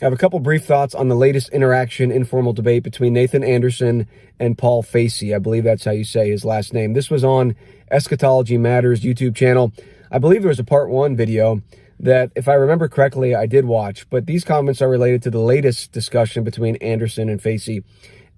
I have a couple brief thoughts on the latest informal debate between Nathan Anderson and Paul Facey. I believe that's how you say his last name. This was on Eschatology Matters YouTube channel. I believe there was a part 1 video that, if I remember correctly, I did watch, but these comments are related to the latest discussion between Anderson and Facey.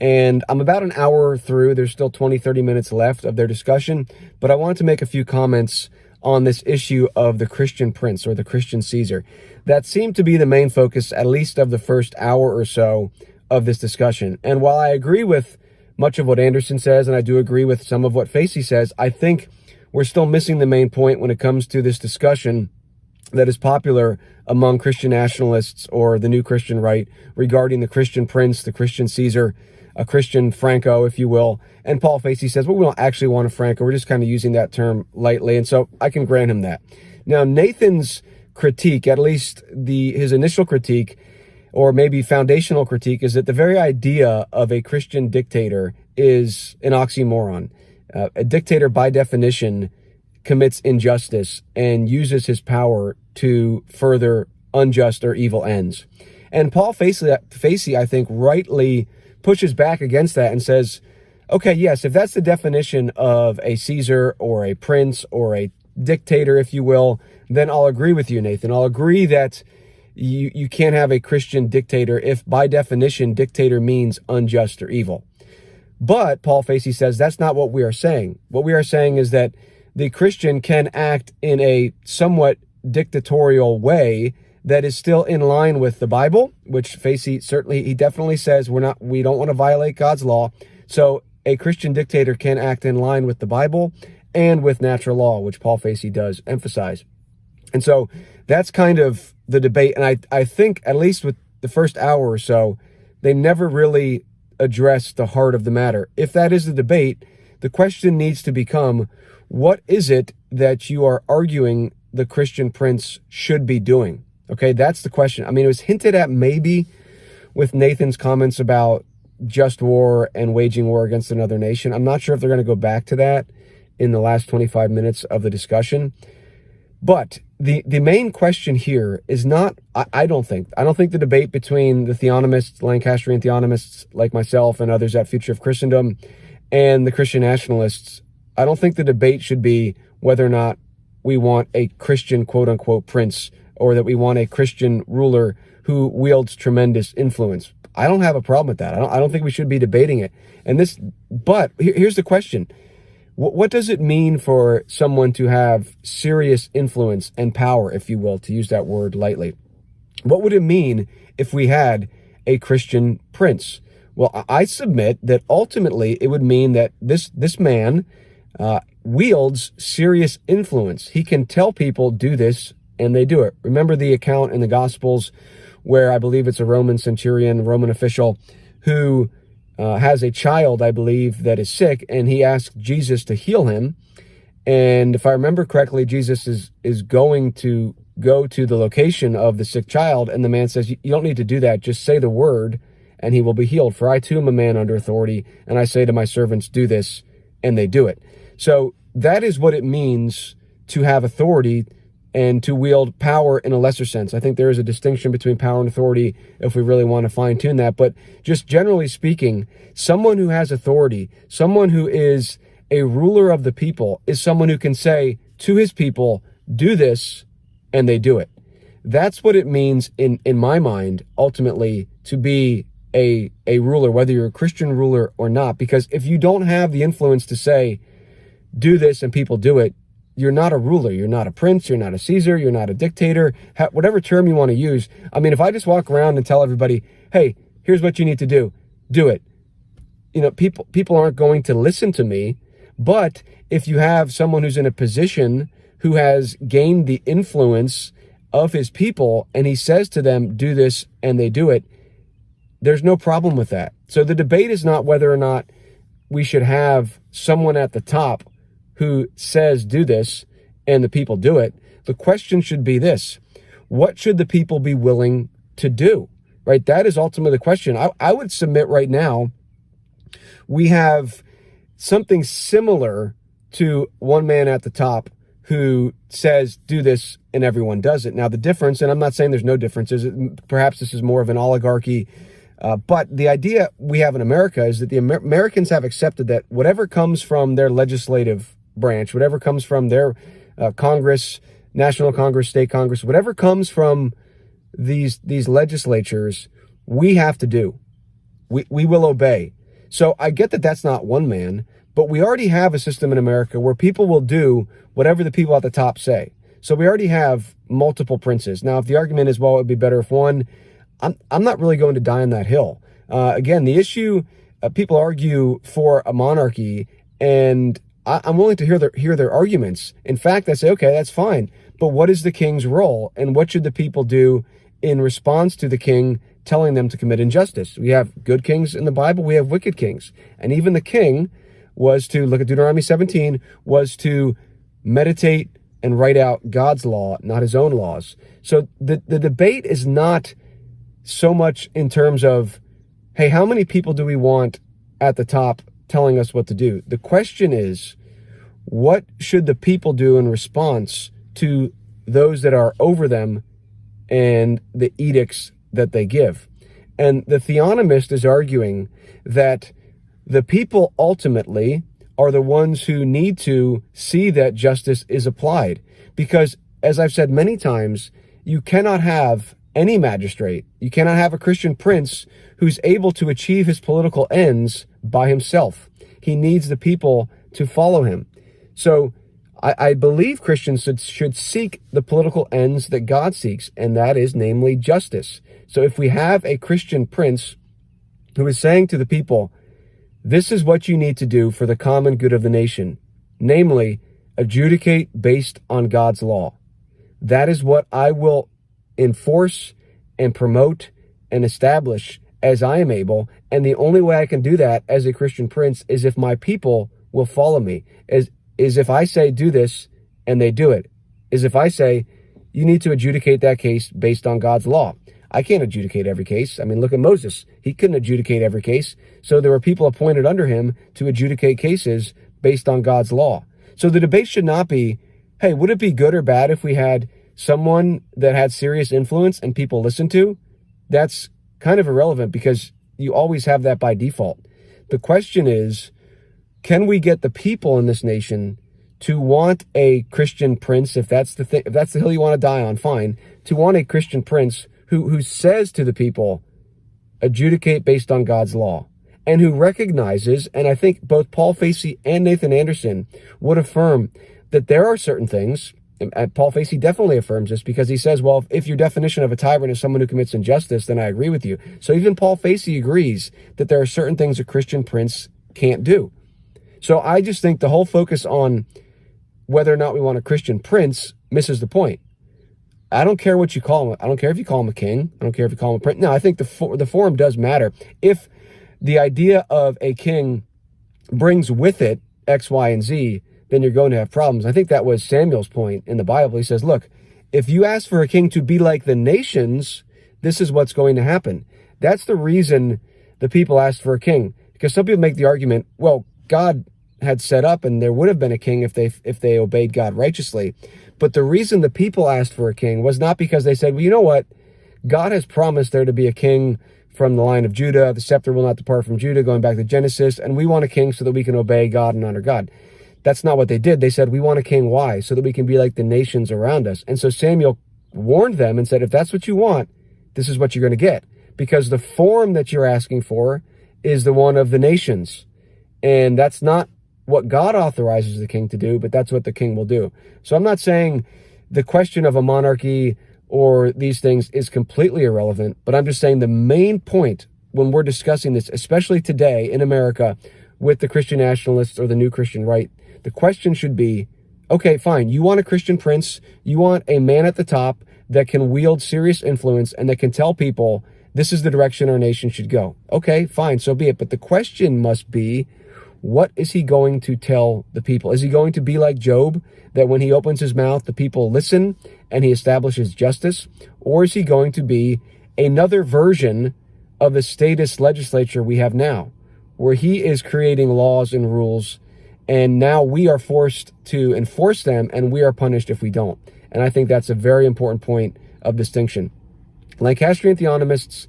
And I'm about an hour through. There's still 20-30 minutes left of their discussion, but I wanted to make a few comments on this issue of the Christian prince or the Christian Caesar. That seemed to be the main focus, at least of the first hour or so of this discussion. And while I agree with much of what Anderson says, and I do agree with some of what Facey says, I think we're still missing the main point when it comes to this discussion that is popular among Christian nationalists or the new Christian right regarding the Christian prince, the Christian Caesar, a Christian Franco, if you will. And Paul Facey says, well, we don't actually want a Franco. We're just kind of using that term lightly. And so I can grant him that. Now, Nathan's critique, at least his initial critique, or maybe foundational critique, is that the very idea of a Christian dictator is an oxymoron. A dictator, by definition, commits injustice and uses his power to further unjust or evil ends. And Paul Facey, I think, rightly pushes back against that and says, okay, yes, if that's the definition of a Caesar or a prince or a dictator, if you will, then I'll agree with you, Nathan. I'll agree that you can't have a Christian dictator if, by definition, dictator means unjust or evil. But Paul Facey says that's not what we are saying. What we are saying is that the Christian can act in a somewhat dictatorial way that is still in line with the Bible, which Facey he definitely says we don't want to violate God's law. So a Christian dictator can act in line with the Bible and with natural law, which Paul Facey does emphasize. And so that's kind of the debate. And I think, at least with the first hour or so, they never really addressed the heart of the matter. If that is the debate, the question needs to become, what is it that you are arguing the Christian prince should be doing? Okay, that's the question. I mean, it was hinted at maybe with Nathan's comments about just war and waging war against another nation. I'm not sure if they're going to go back to that in the last 25 minutes of the discussion. But the main question here is not, I don't think the debate between the theonomists, Lancastrian theonomists like myself and others at Future of Christendom, and the Christian nationalists, I don't think the debate should be whether or not we want a Christian quote-unquote prince or that we want a Christian ruler who wields tremendous influence. I don't have a problem with that. I don't think we should be debating it. But here's the question. What does it mean for someone to have serious influence and power, if you will, to use that word lightly? What would it mean if we had a Christian prince? Well, I submit that ultimately it would mean that this man wields serious influence. He can tell people do this, and they do it. Remember the account in the Gospels where I believe it's a Roman centurion, Roman official, who has a child, I believe, that is sick, and he asks Jesus to heal him. And if I remember correctly, Jesus is going to go to the location of the sick child, and the man says, you don't need to do that. Just say the word, and he will be healed. For I too am a man under authority, and I say to my servants, do this, and they do it. So that is what it means to have authority and to wield power in a lesser sense. I think there is a distinction between power and authority if we really want to fine-tune that. But just generally speaking, someone who has authority, someone who is a ruler of the people, is someone who can say to his people, do this, and they do it. That's what it means in my mind, ultimately, to be a ruler, whether you're a Christian ruler or not. Because if you don't have the influence to say, do this, and people do it, you're not a ruler. You're not a prince. You're not a Caesar. You're not a dictator. Whatever term you want to use. I mean, if I just walk around and tell everybody, hey, here's what you need to do it. You know, people aren't going to listen to me. But if you have someone who's in a position who has gained the influence of his people, and he says to them, do this, and they do it, there's no problem with that. So the debate is not whether or not we should have someone at the top who says do this and the people do it. The question should be this: what should the people be willing to do? Right? That is ultimately the question. I would submit right now we have something similar to one man at the top who says, do this, and everyone does it. Now, the difference, and I'm not saying there's no differences, perhaps this is more of an oligarchy, but the idea we have in America is that the Americans have accepted that whatever comes from their legislative branch, whatever comes from their Congress, National Congress, State Congress, whatever comes from these legislatures, we have to do. We will obey. So I get that that's not one man, but we already have a system in America where people will do whatever the people at the top say. So we already have multiple princes. Now, if the argument is, well, it would be better if one, I'm not really going to die on that hill. Again, the issue, people argue for a monarchy, and I'm willing to hear their arguments. In fact, I say, okay, that's fine. But what is the king's role, and what should the people do in response to the king telling them to commit injustice? We have good kings in the Bible. We have wicked kings. And even the king was to, look at Deuteronomy 17, was to meditate and write out God's law, not his own laws. So the debate is not so much in terms of, hey, how many people do we want at the top telling us what to do? The question is, what should the people do in response to those that are over them and the edicts that they give? And the theonomist is arguing that the people ultimately are the ones who need to see that justice is applied. Because, as I've said many times, you cannot have any magistrate, you cannot have a Christian prince who's able to achieve his political ends by himself. He needs the people to follow him. So I believe Christians should seek the political ends that God seeks, and that is namely justice. So if we have a Christian prince who is saying to the people, this is what you need to do for the common good of the nation, namely, adjudicate based on God's law. That is what I will enforce and promote and establish as I am able. And the only way I can do that as a Christian prince is if my people will follow me, is if I say do this and they do it, is if I say you need to adjudicate that case based on God's law. I can't adjudicate every case. I mean, look at Moses. He couldn't adjudicate every case. So there were people appointed under him to adjudicate cases based on God's law. So the debate should not be, hey, would it be good or bad if we had someone that had serious influence and people listen to? That's kind of irrelevant because you always have that by default. The question is, can we get the people in this nation to want a Christian prince, if that's the thing, if that's the hill you want to die on, fine, to want a Christian prince who says to the people, adjudicate based on God's law, and who recognizes, and I think both Paul Facey and Nathan Anderson would affirm that there are certain things, and Paul Facey definitely affirms this because he says, well, if your definition of a tyrant is someone who commits injustice, then I agree with you. So even Paul Facey agrees that there are certain things a Christian prince can't do. So I just think the whole focus on whether or not we want a Christian prince misses the point. I don't care what you call him. I don't care if you call him a king. I don't care if you call him a prince. No, I think the form does matter. If the idea of a king brings with it X, Y, and Z, then you're going to have problems. I think that was Samuel's point in the Bible. He says, look, if you ask for a king to be like the nations, this is what's going to happen. That's the reason the people asked for a king. Because some people make the argument, well, God had set up and there would have been a king if they obeyed God righteously. But the reason the people asked for a king was not because they said, well, you know what? God has promised there to be a king from the line of Judah. The scepter will not depart from Judah, going back to Genesis. And we want a king so that we can obey God and honor God. That's not what they did. They said, we want a king. Why? So that we can be like the nations around us. And so Samuel warned them and said, if that's what you want, this is what you're going to get. Because the form that you're asking for is the one of the nations. And that's not what God authorizes the king to do, but that's what the king will do. So I'm not saying the question of a monarchy or these things is completely irrelevant, but I'm just saying the main point when we're discussing this, especially today in America with the Christian nationalists or the new Christian right, the question should be, okay, fine, you want a Christian prince, you want a man at the top that can wield serious influence and that can tell people this is the direction our nation should go. Okay, fine, so be it. But the question must be, what is he going to tell the people? Is he going to be like Job, that when he opens his mouth, the people listen and he establishes justice? Or is he going to be another version of the statist legislature we have now, where he is creating laws and rules And now we are forced to enforce them, and we are punished if we don't. And I think that's a very important point of distinction. Lancastrian theonomists,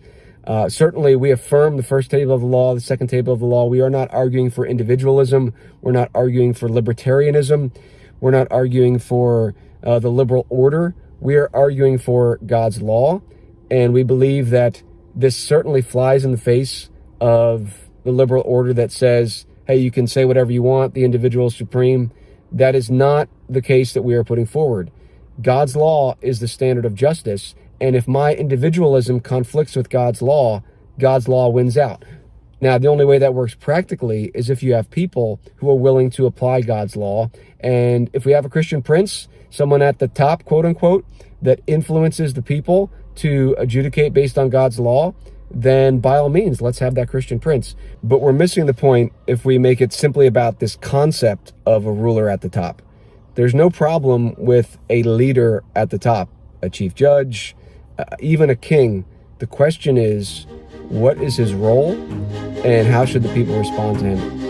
certainly we affirm the first table of the law, the second table of the law. We are not arguing for individualism. We're not arguing for libertarianism. We're not arguing for the liberal order. We are arguing for God's law. And we believe that this certainly flies in the face of the liberal order that says, hey, you can say whatever you want, the individual is supreme. That is not the case that we are putting forward. God's law is the standard of justice, and if my individualism conflicts with God's law wins out. Now, the only way that works practically is if you have people who are willing to apply God's law, and if we have a Christian prince, someone at the top, quote unquote, that influences the people to adjudicate based on God's law, then by all means, let's have that Christian prince. But we're missing the point if we make it simply about this concept of a ruler at the top. There's no problem with a leader at the top, a chief judge, even a king. The question is, what is his role and how should the people respond to him?